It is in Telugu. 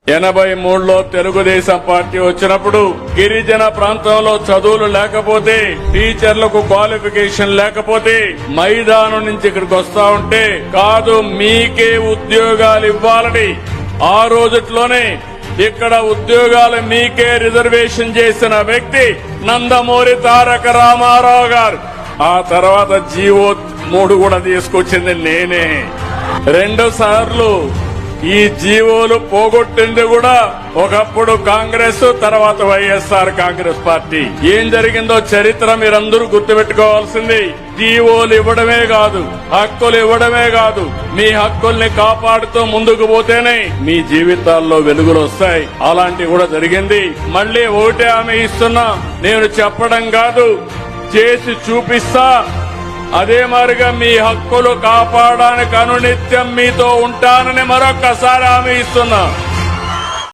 83లో తెలుగుదేశం పార్టీ వచ్చినప్పుడు గిరిజన ప్రాంతంలో చదువులు లేకపోతే, టీచర్లకు క్వాలిఫికేషన్ లేకపోతే మైదానం నుంచి ఇక్కడికి వస్తా ఉంటే కాదు మీకే ఉద్యోగాలు ఇవ్వాలని ఆ రోజుట్లోనే ఇక్కడ ఉద్యోగాలు మీకే రిజర్వేషన్ చేసిన వ్యక్తి నందమూరి తారక రామారావు గారు. ఆ తర్వాత జీవో 3 కూడా తీసుకొచ్చింది నేనే. 2 సార్లు ఈ జీవోలు పోగొట్టింది కూడా ఒకప్పుడు కాంగ్రెస్, తర్వాత వైఎస్ఆర్ కాంగ్రెస్ పార్టీ. ఏం జరిగిందో చరిత్ర మీరందరూ గుర్తుపెట్టుకోవాల్సింది. జీవోలు ఇవ్వడమే కాదు, హక్కులు ఇవ్వడమే కాదు, మీ హక్కుల్ని కాపాడుతూ ముందుకు పోతేనే మీ జీవితాల్లో వెలుగులు వస్తాయి. అలాంటివి కూడా జరిగింది. మళ్లీ ఒకటే హామీ ఇస్తున్నా, నేను చెప్పడం కాదు చేసి చూపిస్తా. అదే మాదిరిగా మీ హక్కులు కాపాడడానికి అనునిత్యం మీతో ఉంటానని మరొక్కసారి హామీ ఇస్తున్నా.